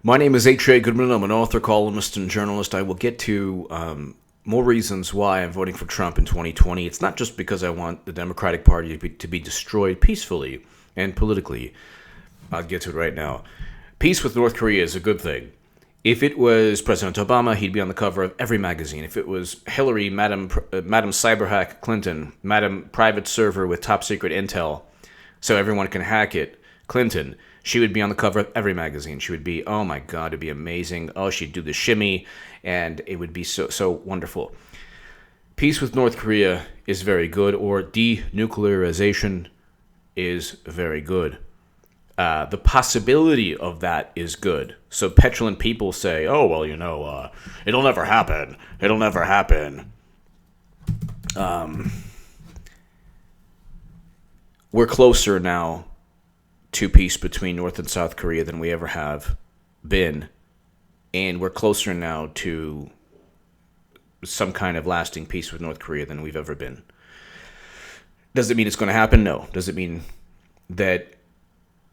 My name is H.A. Goodman. I'm an author, columnist, and journalist. I will get to more reasons why I'm voting for Trump in 2020. It's not just because I want the Democratic Party to be destroyed peacefully and politically. I'll get to it right now. Peace with North Korea is a good thing. If it was President Obama, he'd be on the cover of every magazine. If it was Hillary, Madam Cyberhack Clinton, Madam Private Server with top secret intel, so everyone can hack it, Clinton, she would be on the cover of every magazine. She would be, oh my God, it'd be amazing. Oh, she'd do the shimmy, and it would be so wonderful. Peace with North Korea is very good, or denuclearization is very good. The possibility of that is good. So petulant people say, oh, well, it'll never happen. It'll never happen. We're closer now to peace between North and South Korea than we ever have been. And we're closer now to some kind of lasting peace with North Korea than we've ever been. Does it mean it's going to happen? No. Does it mean that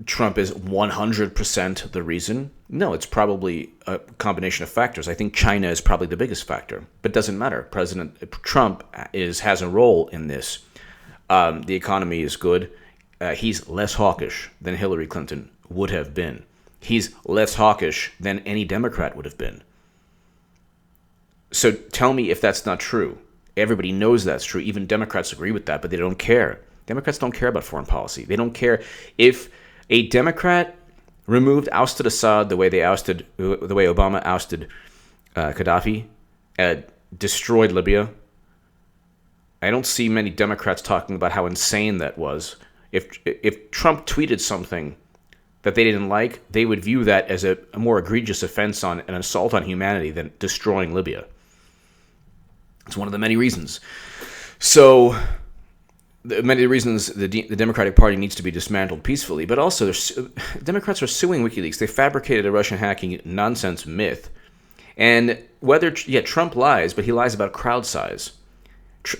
Trump is 100% the reason? No, it's probably a combination of factors. I think China is probably the biggest factor, but it doesn't matter. President Trump has a role in this. The economy is good. He's less hawkish than Hillary Clinton would have been. He's less hawkish than any Democrat would have been. So tell me if that's not true. Everybody knows that's true. Even Democrats agree with that, but they don't care. Democrats don't care about foreign policy. They don't care if a Democrat ousted Assad the way Obama ousted Gaddafi, destroyed Libya. I don't see many Democrats talking about how insane that was. If Trump tweeted something that they didn't like, they would view that as a more egregious offense on an assault on humanity than destroying Libya. It's one of the many reasons. So, many reasons the Democratic Party needs to be dismantled peacefully, but also Democrats are suing WikiLeaks. They fabricated a Russian hacking nonsense myth. And Trump lies, but he lies about crowd size.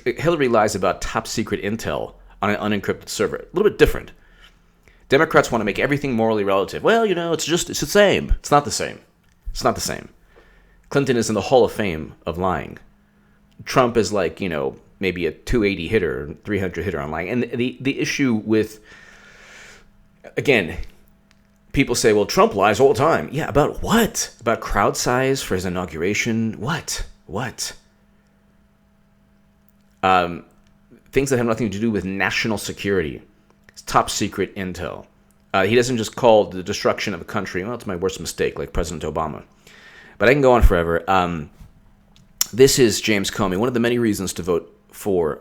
Hillary lies about top secret intel on an unencrypted server. A little bit different. Democrats want to make everything morally relative. Well, it's the same. It's not the same. It's not the same. Clinton is in the Hall of Fame of lying. Trump is like, maybe a 280 hitter, 300 hitter on lying. And the issue with, again, people say, well, Trump lies all the time. Yeah, about what? About crowd size for his inauguration? What? Things that have nothing to do with national security. It's top secret intel. He doesn't just call the destruction of a country, well, it's my worst mistake, like President Obama. But I can go on forever. This is James Comey. One of the many reasons to vote for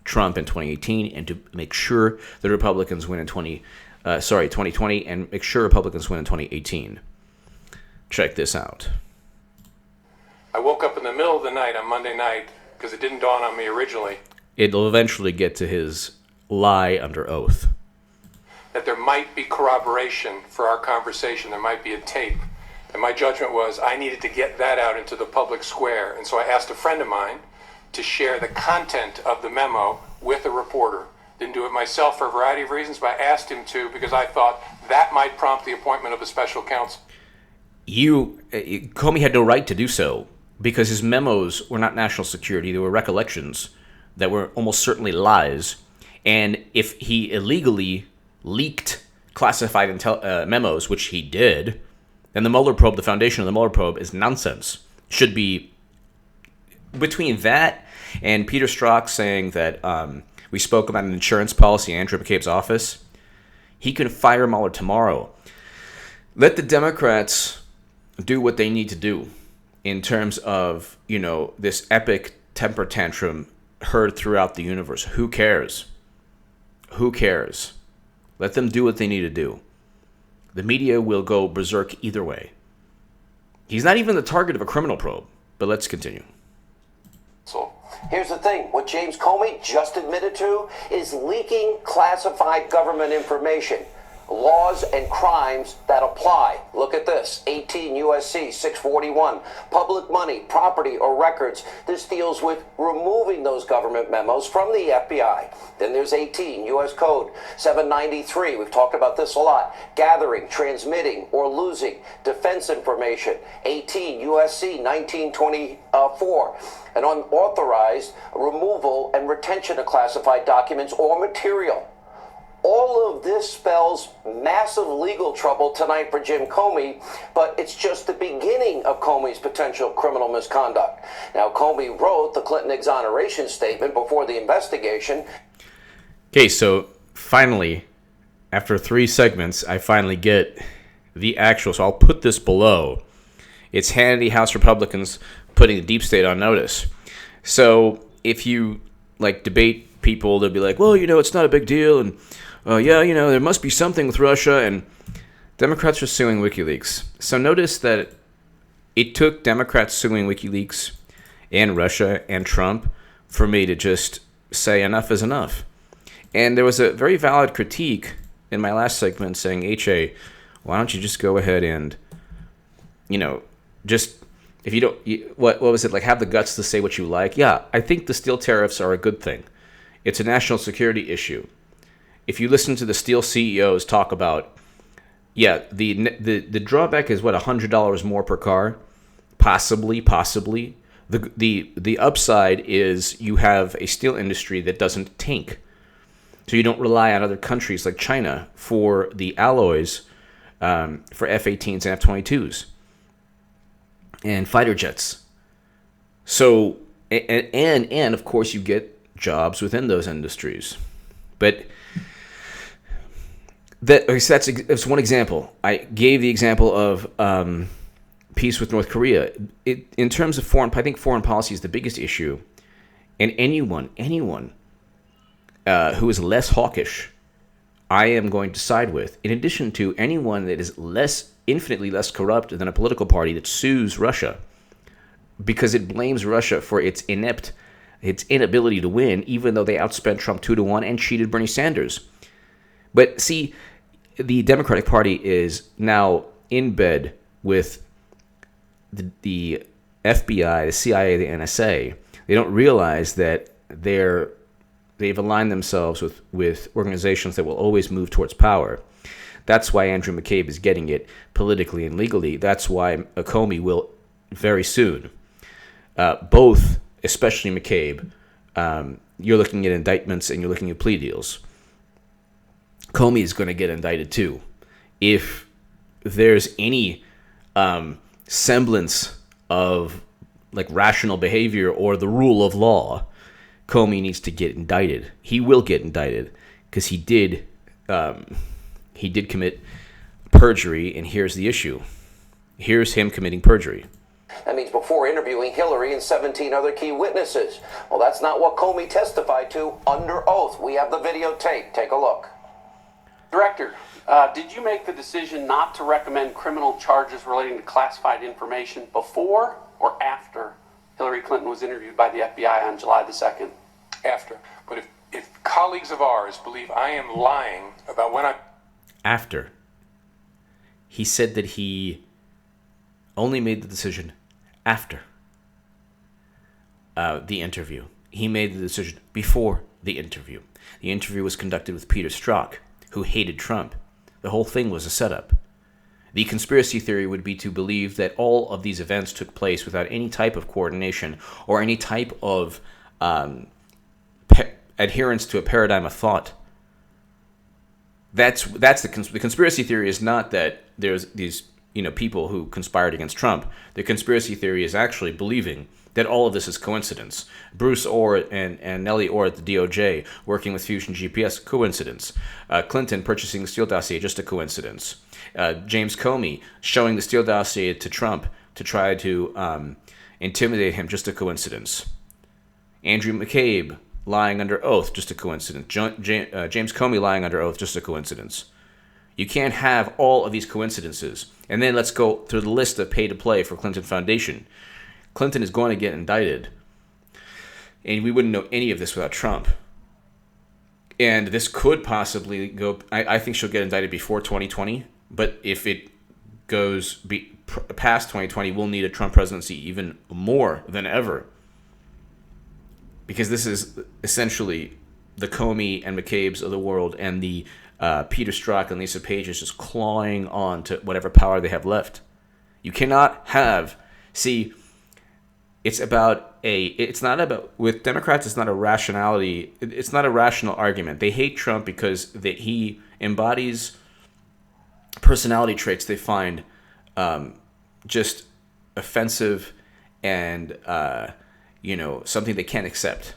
Trump in 2018 and to make sure the Republicans win in 2020 and make sure Republicans win in 2018. Check this out. I woke up in the middle of the night on Monday night because it didn't dawn on me originally. It'll eventually get to his lie under oath. That there might be corroboration for our conversation. There might be a tape. And my judgment was I needed to get that out into the public square. And so I asked a friend of mine to share the content of the memo with a reporter. Didn't do it myself for a variety of reasons, but I asked him to because I thought that might prompt the appointment of a special counsel. Comey had no right to do so because his memos were not national security. They were recollections that were almost certainly lies. And if he illegally leaked classified memos, which he did, then the Mueller probe, the foundation of the Mueller probe, is nonsense. Should be between that and Peter Strzok saying that we spoke about an insurance policy in Andrew McCabe's office. He can fire Mueller tomorrow. Let the Democrats do what they need to do in terms of, this epic temper tantrum heard throughout the universe. Who cares? Who cares? Let them do what they need to do. The media will go berserk either way. He's not even the target of a criminal probe, but let's continue. So here's the thing. What James Comey just admitted to is leaking classified government information. laws and crimes that apply. Look at this, 18 U.S.C. 641, public money, property, or records. This deals with removing those government memos from the FBI. Then there's 18 U.S. Code 793. We've talked about this a lot. Gathering, transmitting, or losing defense information. 18 U.S.C. 1924. An unauthorized removal and retention of classified documents or material. All of this spells massive legal trouble tonight for Jim Comey, but it's just the beginning of Comey's potential criminal misconduct. Now, Comey wrote the Clinton exoneration statement before the investigation. Okay, so finally, after 3 segments, I finally get the actual. So I'll put this below. It's Hannity, House Republicans putting the deep state on notice. So if you debate people, they'll be like, well, it's not a big deal, and there must be something with Russia, and Democrats are suing WikiLeaks. So notice that it took Democrats suing WikiLeaks and Russia and Trump for me to just say enough is enough. And there was a very valid critique in my last segment saying, HA, why don't you just go ahead and, just, if you don't, what was it, have the guts to say what you like? Yeah, I think the steel tariffs are a good thing. It's a national security issue. If you listen to the steel CEOs talk about, the drawback is what, $100 more per car, possibly. The upside is you have a steel industry that doesn't tank, so you don't rely on other countries like China for the alloys for F-18s and F-22s and fighter jets. So and of course you get jobs within those industries, but. That's one example. I gave the example of peace with North Korea. In terms of I think foreign policy is the biggest issue, and anyone who is less hawkish, I am going to side with. In addition to anyone that is infinitely less corrupt than a political party that sues Russia, because it blames Russia for its inability to win, even though they outspent Trump 2-1 and cheated Bernie Sanders. But see, the Democratic Party is now in bed with the FBI, the CIA, the NSA. They don't realize that they've aligned themselves with organizations that will always move towards power. That's why Andrew McCabe is getting it politically and legally. That's why Comey will very soon. Both, especially McCabe, you're looking at indictments and you're looking at plea deals. Comey is going to get indicted too. If there's any semblance of rational behavior or the rule of law, Comey needs to get indicted. He will get indicted because he did commit perjury, and here's the issue. Here's him committing perjury. That means before interviewing Hillary and 17 other key witnesses. Well, that's not what Comey testified to under oath. We have the videotape. Take a look. Director, did you make the decision not to recommend criminal charges relating to classified information before or after Hillary Clinton was interviewed by the FBI on July the 2nd? After. But if colleagues of ours believe I am lying about when I... After. He said that he only made the decision after the interview. He made the decision before the interview. The interview was conducted with Peter Strzok, who hated Trump. The whole thing was a setup. The conspiracy theory would be to believe that all of these events took place without any type of coordination or any type of adherence to a paradigm of thought. That's the conspiracy theory is not that there's these people who conspired against Trump. The conspiracy theory is actually believing that all of this is coincidence. Bruce Orr and Nellie Orr at the DOJ working with Fusion GPS, coincidence. Clinton purchasing the Steele dossier, just a coincidence. James Comey showing the Steele dossier to Trump to try to intimidate him, just a coincidence. Andrew McCabe lying under oath, just a coincidence. James Comey lying under oath, just a coincidence. You can't have all of these coincidences. And then let's go through the list of pay-to-play for Clinton Foundation. Clinton is going to get indicted, and we wouldn't know any of this without Trump. And this could possibly go. I think she'll get indicted before 2020. But if it goes past 2020, we'll need a Trump presidency even more than ever. Because this is essentially the Comey and McCabe's of the world, and the Peter Strzok and Lisa Page is just clawing on to whatever power they have left. You cannot have. See, it's not about, with Democrats, it's not a rationality, it's not a rational argument. They hate Trump because he embodies personality traits they find just offensive and, something they can't accept.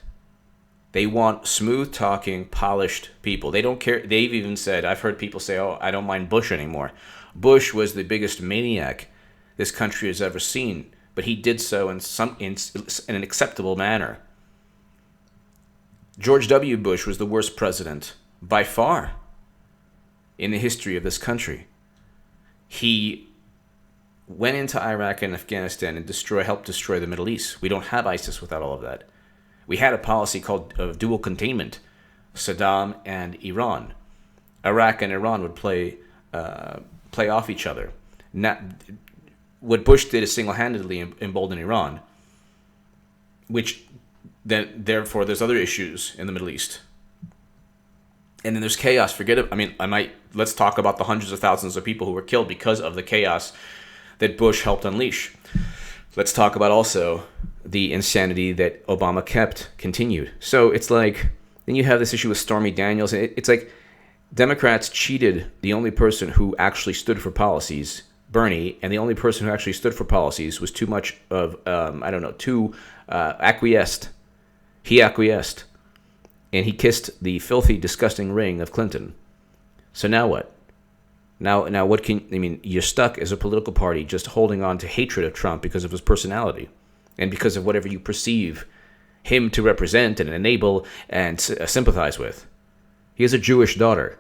They want smooth-talking, polished people. They don't care. They've even said, I've heard people say, I don't mind Bush anymore. Bush was the biggest maniac this country has ever seen, but he did so in an acceptable manner. George W. Bush was the worst president by far in the history of this country. He went into Iraq and Afghanistan and helped destroy the Middle East. We don't have ISIS without all of that. We had a policy called dual containment, Saddam and Iran. Iraq and Iran would play off each other. What Bush did is single-handedly embolden Iran, which then therefore there's other issues in the Middle East. And then there's chaos. Let's talk about the hundreds of thousands of people who were killed because of the chaos that Bush helped unleash. Let's talk about also the insanity that Obama continued. So it's like, then you have this issue with Stormy Daniels. It's like Democrats cheated the only person who actually stood for policies, Bernie, and the only person who actually stood for policies was too much of, acquiesced. He acquiesced. And he kissed the filthy, disgusting ring of Clinton. So now what? Now what you're stuck as a political party just holding on to hatred of Trump because of his personality and because of whatever you perceive him to represent and enable and sympathize with. He has a Jewish daughter.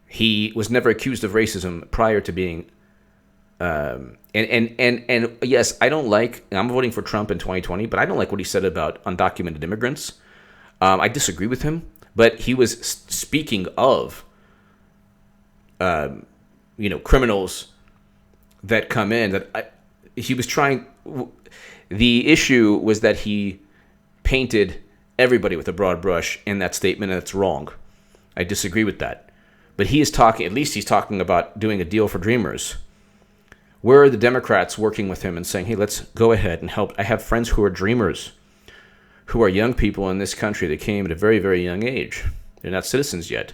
He was never accused of racism prior to being and yes, I'm voting for Trump in 2020, but I don't like what he said about undocumented immigrants. I disagree with him, but he was speaking of criminals that come in he was trying. The issue was that he painted everybody with a broad brush in that statement, and it's wrong. I disagree with that. But he's talking about doing a deal for Dreamers. Where are the Democrats working with him and saying, hey, let's go ahead and help? I have friends who are Dreamers, who are young people in this country that came at a very, very young age. They're not citizens yet.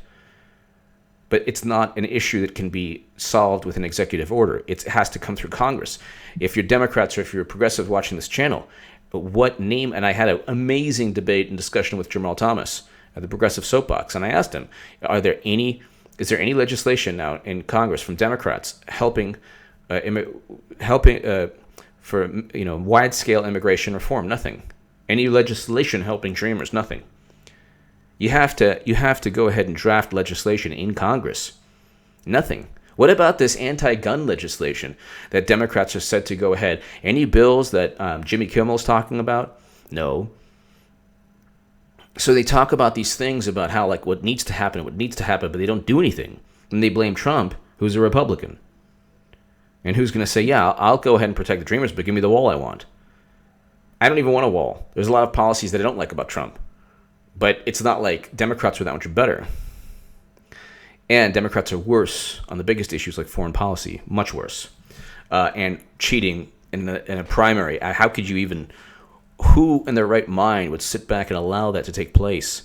But it's not an issue that can be solved with an executive order. It has to come through Congress. If you're Democrats or if you're a progressive watching this channel, what name? And I had an amazing debate and discussion with Jamal Thomas at the Progressive Soapbox, and I asked him, is there any legislation now in Congress from Democrats helping for wide-scale immigration reform? Nothing. Any legislation helping Dreamers? Nothing. You have to go ahead and draft legislation in Congress. Nothing. What about this anti-gun legislation that Democrats are set to go ahead? Any bills that Jimmy Kimmel's talking about? No. So they talk about these things about how what needs to happen, but they don't do anything. And they blame Trump, who's a Republican. And who's going to say, yeah, I'll go ahead and protect the Dreamers, but give me the wall I want. I don't even want a wall. There's a lot of policies that I don't like about Trump. But it's not like Democrats are that much better. And Democrats are worse on the biggest issues like foreign policy, much worse. And cheating in a primary. How could you even... Who in their right mind would sit back and allow that to take place?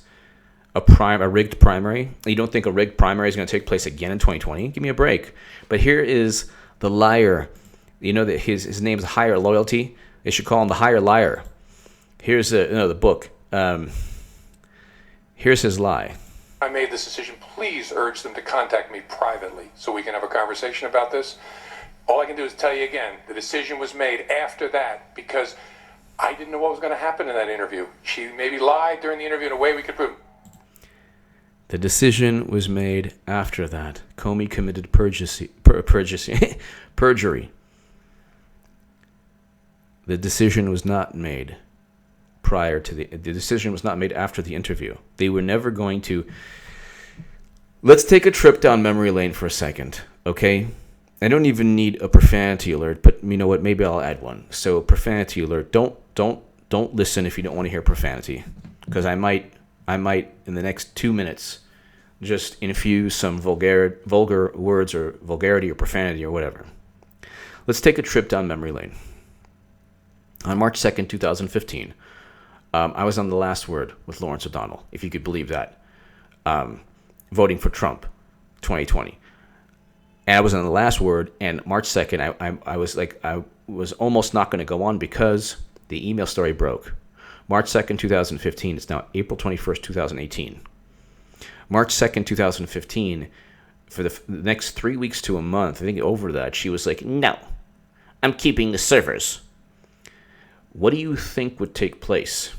A rigged primary? You don't think a rigged primary is going to take place again in 2020? Give me a break. But here is the liar. You know that his name's Higher Loyalty? They should call him the Higher Liar. Here's the book. Here's his lie. I made this decision. Please urge them to contact me privately so we can have a conversation about this. All I can do is tell you again, the decision was made after that because I didn't know what was going to happen in that interview. She maybe lied during the interview in a way we could prove. The decision was made after that. Comey committed perjury. The decision was not made prior to the decision was not made after the interview. They were never going to. Let's take a trip down memory lane for a second, okay? I don't even need a profanity alert, but you know what? Maybe I'll add one. So profanity alert. Don't listen if you don't want to hear profanity, because I might in the next 2 minutes just infuse some vulgar words or vulgarity or profanity or whatever. Let's take a trip down memory lane. On March 2nd, 2015, I was on The Last Word with Lawrence O'Donnell, if you could believe that, voting for Trump 2020. And I was on The Last Word, and March 2nd, I was almost not going to go on because the email story broke. March 2nd, 2015. It's now April 21st, 2018. March 2nd, 2015, for the next 3 weeks to a month, I think over that, she was like, no, I'm keeping the servers. What do you think would take place?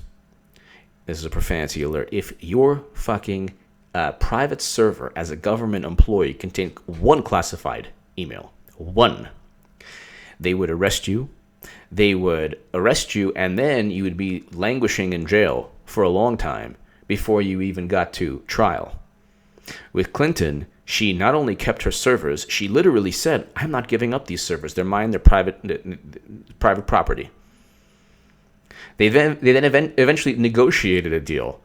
This is a profanity alert. If your fucking private server as a government employee contained one classified email, one, they would arrest you. They would arrest you, and then you would be languishing in jail for a long time before you even got to trial. With Clinton, she not only kept her servers, she literally said, I'm not giving up these servers. They're mine. They're private property. They then eventually negotiated a deal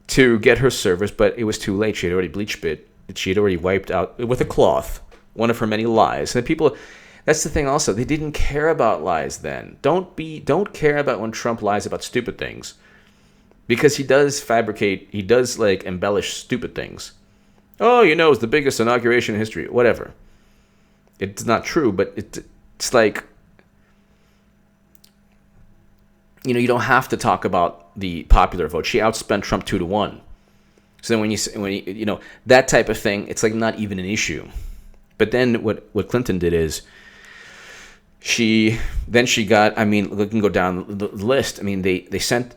to get her servers, but it was too late. She had already bleached it. She had already wiped out with a cloth one of her many lies. And people, that's the thing also, they didn't care about lies then. Don't care about when Trump lies about stupid things, because he does embellish stupid things. Oh, it's the biggest inauguration in history, whatever. It's not true, but it's like, you don't have to talk about the popular vote. She outspent Trump 2-1. So then when you that type of thing, it's like not even an issue. But then what Clinton did is she got, we can go down the list. I mean, they shipped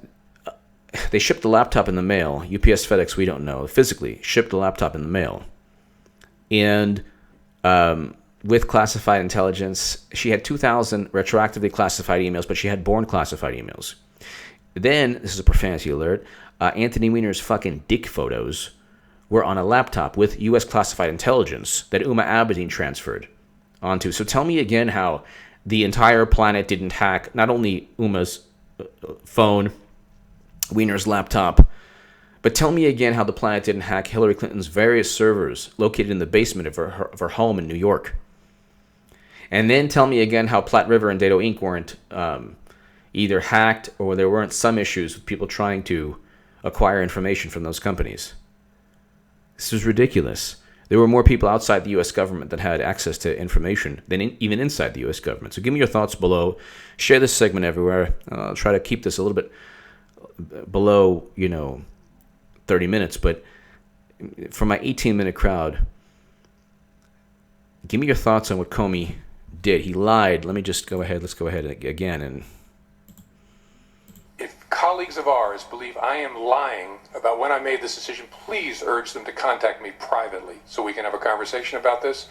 the laptop in the mail. UPS, FedEx, we don't know. Physically shipped the laptop in the mail. And with classified intelligence, she had 2,000 retroactively classified emails, but she had born classified emails. Then, this is a profanity alert, Anthony Weiner's fucking dick photos were on a laptop with U.S. classified intelligence that Uma Abedin transferred onto. So tell me again how the entire planet didn't hack not only Uma's phone, Weiner's laptop, but tell me again how the planet didn't hack Hillary Clinton's various servers located in the basement of her home in New York. And then tell me again how Platte River and Dado Inc. weren't either hacked, or there weren't some issues with people trying to acquire information from those companies. This was ridiculous. There were more people outside the U.S. government that had access to information than even inside the U.S. government. So give me your thoughts below. Share this segment everywhere. I'll try to keep this a little bit below, 30 minutes. But for my 18-minute crowd, give me your thoughts on what Comey did. He lied. Let me just go ahead. Let's go ahead again. And if colleagues of ours believe I am lying about when I made this decision, please urge them to contact me privately so we can have a conversation about this.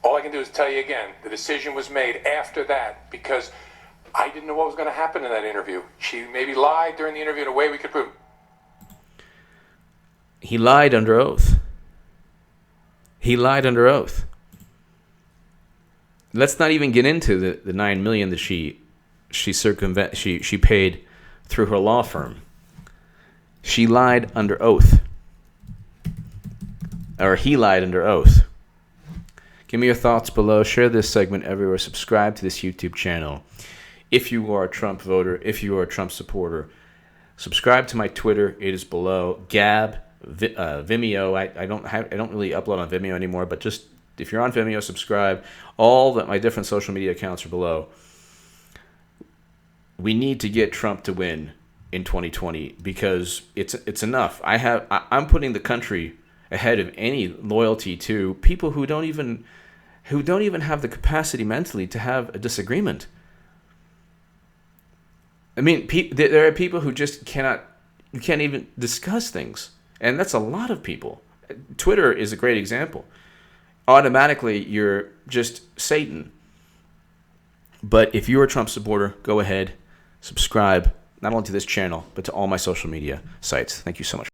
All I can do is tell you again, the decision was made after that because I didn't know what was going to happen in that interview. She maybe lied during the interview in a way we could prove. He lied under oath. He lied under oath. Let's not even get into the $9 million that she paid through her law firm. She lied under oath. Or he lied under oath. Give me your thoughts below. Share this segment everywhere. Subscribe to this YouTube channel. If you are a Trump voter, if you are a Trump supporter, subscribe to my Twitter. It is below. Gab, Vimeo. I don't really upload on Vimeo anymore, but just if you're on Vimeo, subscribe. All my different social media accounts are below. We need to get Trump to win in 2020 because it's enough. I'm putting the country ahead of any loyalty to people who don't even have the capacity mentally to have a disagreement. I mean, there are people who just you can't even discuss things, and that's a lot of people. Twitter is a great example. Automatically, you're just Satan. But if you're a Trump supporter, go ahead, subscribe, not only to this channel, but to all my social media sites. Thank you so much.